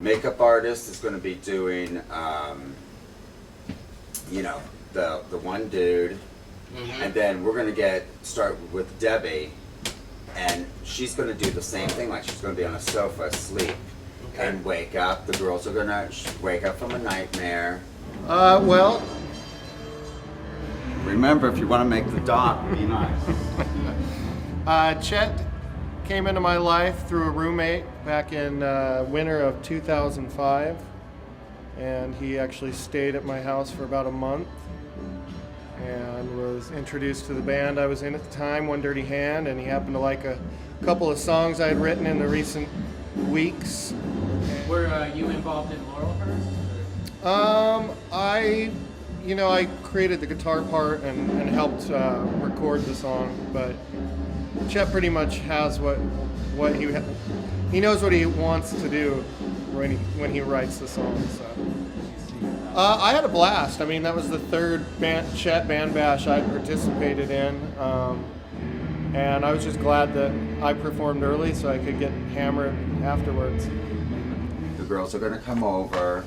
Makeup artist is going to be doing, you know, the one dude, and then we're going to start with Debbie, and she's going to do the same thing. Like she's going to be on a sofa asleep and wake up. The girls are going to wake up from a nightmare. Well, remember, if you want to make the doc, be nice. Chet came into my life through a roommate back in winter of 2005, and he actually stayed at my house for about a month and was introduced to the band I was in at the time, One Dirty Hand, and he happened to like a couple of songs I had written in the recent weeks. Were you involved in Laurelhurst? I created the guitar part and helped record the song, but Chet pretty much has what he knows what he wants to do when he writes the song. So I had a blast. I mean, that was the third Chet band bash I participated in, and I was just glad that I performed early so I could get hammered afterwards. The girls are going to come over,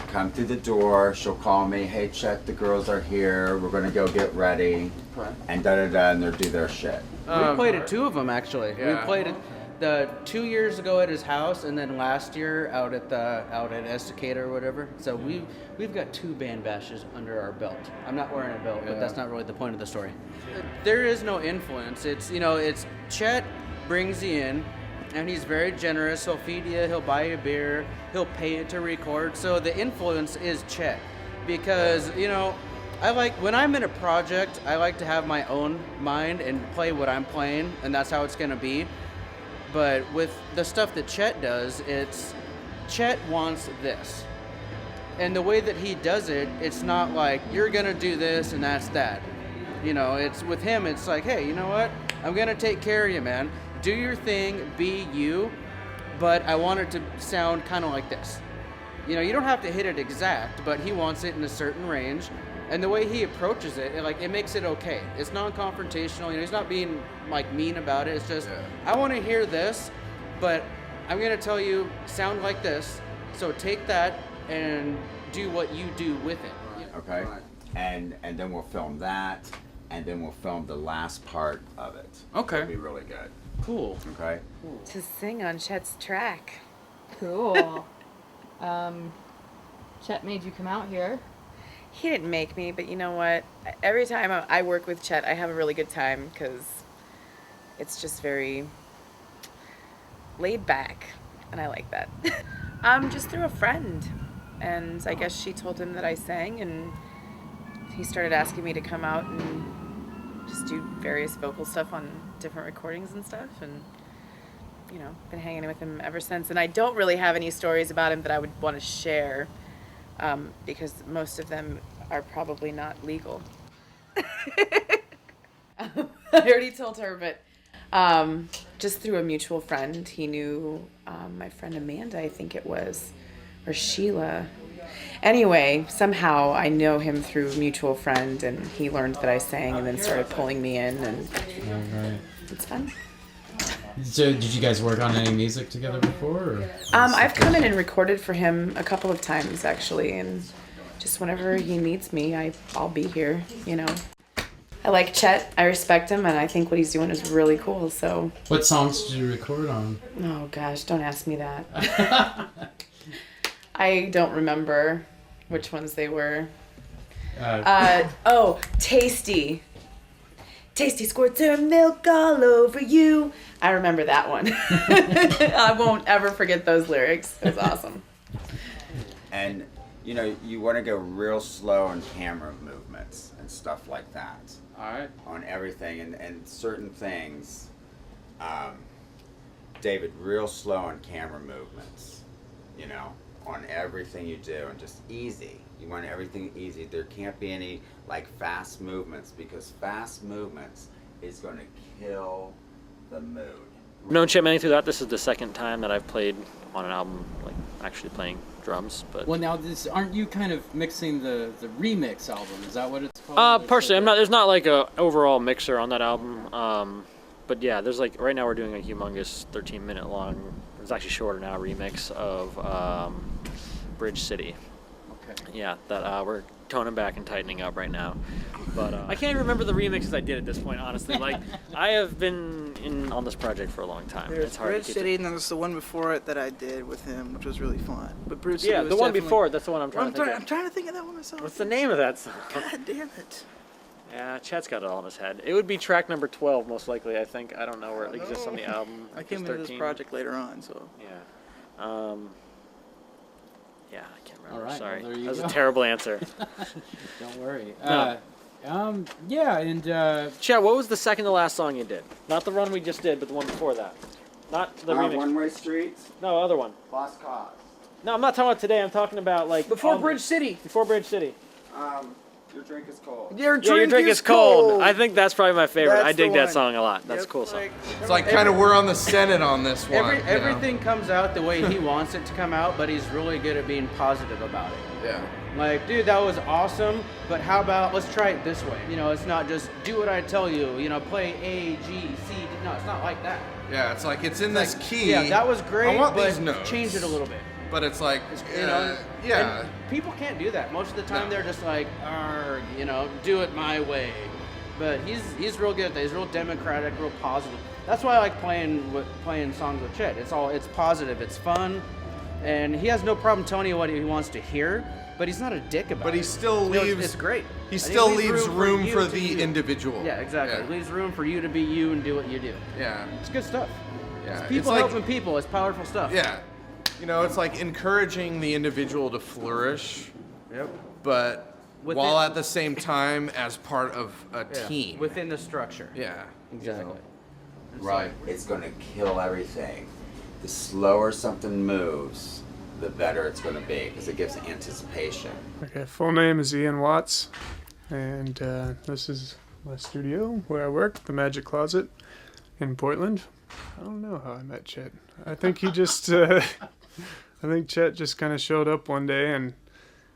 come through the door. She'll call me, "Hey Chet, the girls are here. We're going to go get ready," and da-da-da, and they'll do their shit. We played at two of them actually. Yeah. We played it 2 years ago at his house, and then last year out at Estacada or whatever. So we've got 2 band bashes under our belt. I'm not wearing a belt, but that's not really the point of the story. There is no influence. It's Chet brings you in, and he's very generous. He'll feed you. He'll buy you a beer. He'll pay you to record. So the influence is Chet, because when I'm in a project, I like to have my own mind and play what I'm playing, and that's how it's going to be. But with the stuff that Chet does, Chet wants this. And the way that he does it, it's not like, you're going to do this and that's that. It's with him, it's like, hey, you know what? I'm going to take care of you, man. Do your thing, be you, but I want it to sound kind of like this. You don't have to hit it exact, but he wants it in a certain range. And the way he approaches it, it makes it okay. It's non-confrontational. He's not being mean about it. It's just, I want to hear this, but I'm gonna tell you, sound like this. So take that and do what you do with it. Okay, and then we'll film that, and then we'll film the last part of it. Okay. It'll be really good. Cool. Okay. To sing on Chet's track. Cool. Chet made you come out here. He didn't make me, but you know what? Every time I work with Chet, I have a really good time because it's just very laid back, and I like that. Just through a friend, and I guess she told him that I sang, and he started asking me to come out and just do various vocal stuff on different recordings and stuff, and been hanging with him ever since. And I don't really have any stories about him that I would want to share. Because most of them are probably not legal. I already told her, but just through a mutual friend, he knew my friend Amanda, I think it was, or Sheila. Anyway, somehow I know him through a mutual friend, and he learned that I sang and then started pulling me in, and it's fun. So did you guys work on any music together before? Or I've come in and recorded for him a couple of times, actually, and just whenever he needs me, I'll be here, I like Chet, I respect him, and I think what he's doing is really cool, so. What songs did you record on? Oh gosh, don't ask me that. I don't remember which ones they were. Tasty. Tasty squirts her milk all over you. I remember that one. I won't ever forget those lyrics. It was awesome. And you want to go real slow on camera movements and stuff like that. All right. On everything and certain things. David, real slow on camera movements. On everything you do, and just easy. You want everything easy. There can't be any fast movements, because fast movements is going to kill the mood. I've known Chet Manning through that. This is the second time that I've played on an album, actually playing drums. But Well, now aren't you kind of mixing the remix album? Is that what it's called? partially. There's not a overall mixer on that album. but yeah, there's like right now we're doing a humongous 13-minute long. It's actually shorter now. Remix of Bridge City. Okay. Yeah, that we're toning back and tightening up right now. But I can't even remember the remixes I did at this point, honestly. Like, I have been on this project for a long time. There's it's hard Bridge to keep City, and then there's the one before it that I did with him, which was really fun. But Bridge City Yeah, was the one definitely- before it, that's the one I'm Well, trying to think I'm of. trying to think of that one myself. What's the name of that song? God damn it. Yeah, Chet's got it all in his head. It would be track number 12, most likely, I think. I don't know where it exists on the album. I It's came into this 13. project later on, so. Yeah. Yeah, I can't remember. All right, Sorry. well, there you that was go. a terrible answer. Don't worry. No. Yeah, and Chet, what was the second to last song you did? Not the one we just did, but the one before that. Not the remix. One-way streets, No, other one. lost cause. No, I'm not talking about today. I'm talking about like Before Bridge City. Before Bridge City. Your drink is cold. Your Yeah, your drink is cold. I think that's probably my favorite. That's I dig the that one. song a lot. That's a cool song. It's like kind of we're on the Senate on this one. Everything comes out the way he wants it to come out, but he's really good at being positive about it. Yeah. Like, dude, that was awesome, but how about let's try it this way? You know, it's not just do what I tell you. You know, play A, G, C. No, it's not like that. Yeah, it's like it's in this key. Yeah, that was great, I want but these notes. change it a little bit. But it's like, You know, yeah. and people can't do that. Most of the time, No. they're just like, "Arg," you know, do it my way. But he's real good at that. He's real democratic, real positive. That's why I like playing songs with Chet. It's positive, it's fun, and he has no problem telling you what he wants to hear. But he's not a dick about it. But he still You know, leaves. it's great. He And still leaves room you for to the you. individual. Yeah, exactly. Yeah. It leaves room for you to be you and do what you do. Yeah. It's good stuff. Yeah. It's people like, helping people. It's powerful stuff. Yeah. You know, it's like encouraging the individual to flourish, Yep. but Within- while at the same time as part of a Yeah. team. Within the structure. Yeah. Exactly. It's Right. like- It's going to kill everything. The slower something moves, the better it's going to be because it gives anticipation. Okay, full name is Ian Watts, and this is my studio where I work, the Magic Closet in Portland. I don't know how I met Chet. I think he just, I think Chet just kind of showed up one day and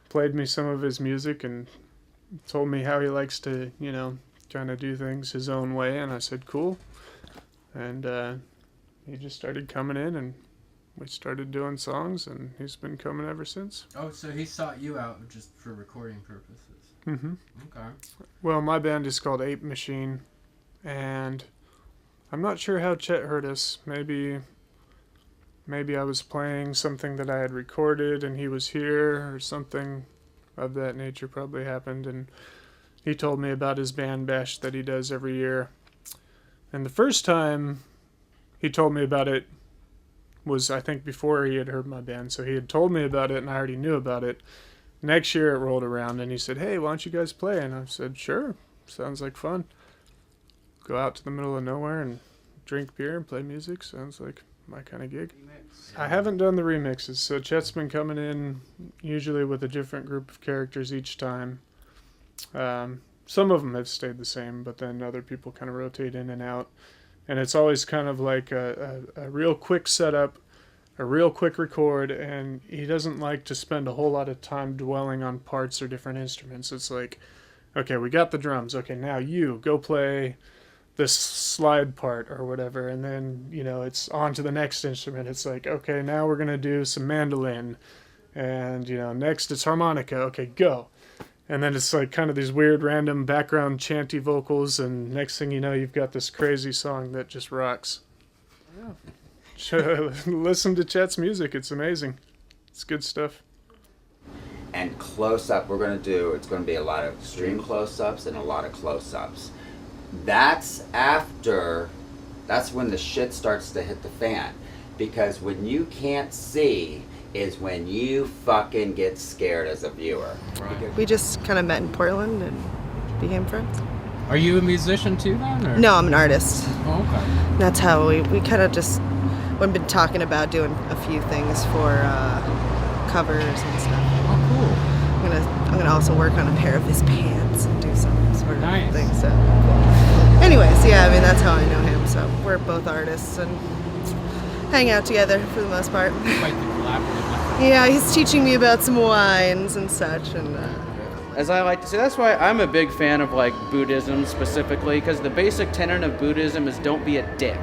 played me some of his music and told me how he likes to, you know, kind of do things his own way, and I said, cool. And he just started coming in, and we started doing songs, and he's been coming ever since. oh, so he sought you out just for recording purposes. Mm-hmm. Okay. Well, my band is called Ape Machine, and I'm not sure how Chet heard us. Maybe I was playing something that I had recorded and he was here, or something of that nature probably happened, and he told me about his band bash that he does every year. And the first time he told me about it was, I think, before he had heard my band, so he had told me about it and I already knew about it. Next year it rolled around and he said, hey, why don't you guys play? And I said, sure, sounds like fun. Go out to the middle of nowhere and drink beer and play music. Sounds like my kind of gig. I haven't done the remixes, so Chet's been coming in usually with a different group of characters each time. Some of them have stayed the same, but then other people kind of rotate in and out. And it's always kind of like a real quick setup, a real quick record, and he doesn't like to spend a whole lot of time dwelling on parts or different instruments. It's like, okay, we got the drums. Okay, now you go play this slide part or whatever, and then, you know, it's on to the next instrument. It's like, okay, now we're going to do some mandolin, and, you know, next it's harmonica. Okay, go. And then it's like kind of these weird random background chanty vocals, and next thing you know, you've got this crazy song that just rocks. Yeah. Listen to Chet's music. It's amazing. It's good stuff. And close-up, we're going to do, it's going to be a lot of extreme close-ups and a lot of close-ups. That's when the shit starts to hit the fan. Because when you can't see is when you fucking get scared as a viewer. Right. We just kind of met in Portland and became friends. Are you a musician too then? Or? No, I'm an artist. Oh, okay. That's how we kind of just, we've been talking about doing a few things for covers and stuff. Oh, cool. I'm gonna also work on a pair of his pants and do some sort of Nice. thing. So cool. Anyways, yeah, I mean that's how I know him. So we're both artists and hang out together for the most part. Quite the collaborative effort. Yeah, he's teaching me about some wines and such, and as I like to say, that's why I'm a big fan of like Buddhism specifically, because the basic tenet of Buddhism is don't be a dick.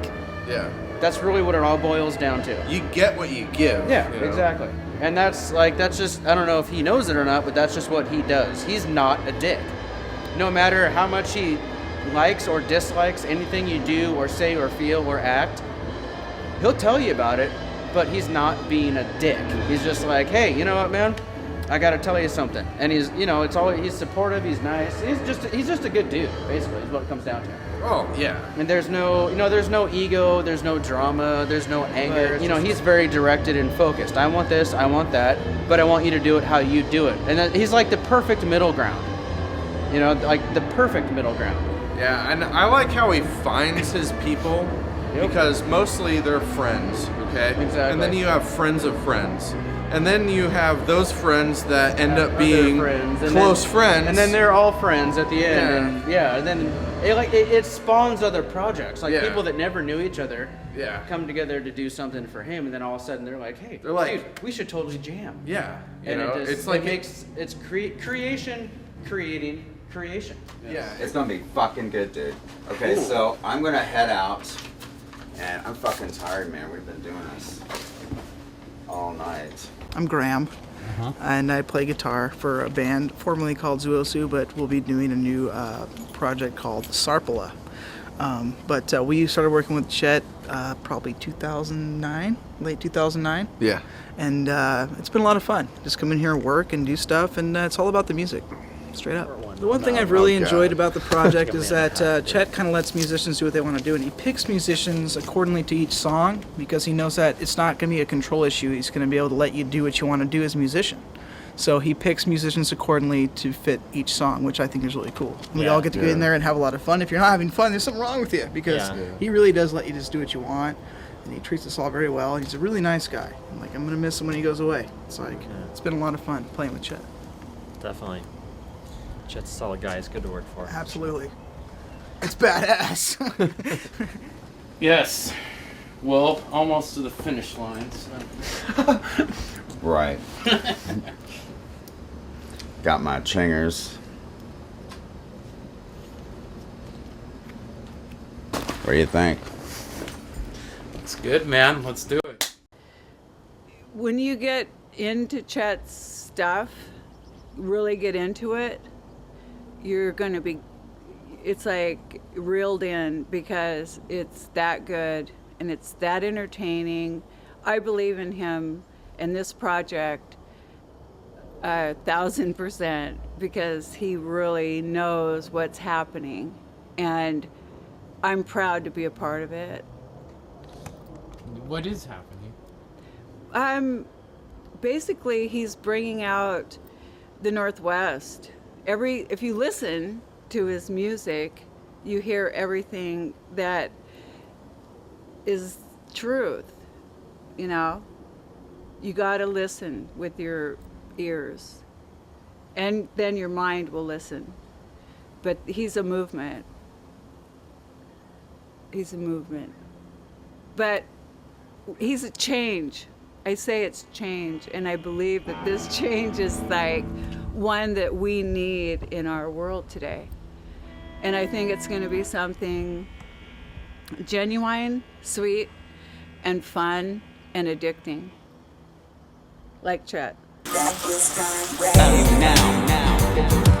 Yeah. That's really what it all boils down to. You get what you give. Yeah, you know? exactly. And that's just, I don't know if he knows it or not, but that's just what he does. He's not a dick. No matter how much he likes or dislikes anything you do or say or feel or act, he'll tell you about it, but he's not being a dick. He's just like, hey, you know what, man? I gotta tell you something. And he's, he's supportive, he's nice. He's just a good dude, basically, is what it comes down to. Oh, yeah. And there's no ego, there's no drama, there's no anger. He's very directed and focused. I want this, I want that, but I want you to do it how you do it. And he's like the perfect middle ground. Like the perfect middle ground. Yeah, and I like how he finds his people, because mostly they're friends, okay? Exactly. And then you have friends of friends. And then you have those friends that end up being close friends. And then they're all friends at the end. And then it spawns other projects. Like people that never knew each other come together to do something for him, and then all of a sudden they're like, hey, dude, we should totally jam. Yeah. It's creation creating creation. Yeah. It's gonna be fucking good, dude. Okay, so I'm gonna head out, and I'm fucking tired, man. We've been doing this all night. I'm Graham, and I play guitar for a band formerly called Zuosu, but we'll be doing a new project called Sarpala. But we started working with Chet probably 2009, late 2009. Yeah. And it's been a lot of fun. Just come in here and work and do stuff, and it's all about the music, straight up. The one thing I've really enjoyed about the project is that Chet kind of lets musicians do what they want to do, and he picks musicians accordingly to each song, because he knows that it's not going to be a control issue. He's going to be able to let you do what you want to do as a musician. So he picks musicians accordingly to fit each song, which I think is really cool. We all get to get in there and have a lot of fun. If you're not having fun, there's something wrong with you, because he really does let you just do what you want, and he treats us all very well. He's a really nice guy. I'm going to miss him when he goes away. It's it's been a lot of fun playing with Chet. Definitely. Chet's a solid guy. It's good to work for. Absolutely. It's badass. Yes. Well, almost to the finish line. So. Right. Got my chingers. What do you think? It's good, man. Let's do it. When you get into Chet's stuff, really get into it, you're going to be, it's like reeled in, because it's that good and it's that entertaining. I believe in him and this project 1,000%, because he really knows what's happening, and I'm proud to be a part of it. What is happening? Basically, he's bringing out the Northwest. If you listen to his music, you hear everything that is truth. You got to listen with your ears, and then your mind will listen. But he's a movement. But he's a change. I say it's change, and I believe that this change is like one that we need in our world today. And I think it's going to be something genuine, sweet, and fun, and addicting. Like Chet. Now.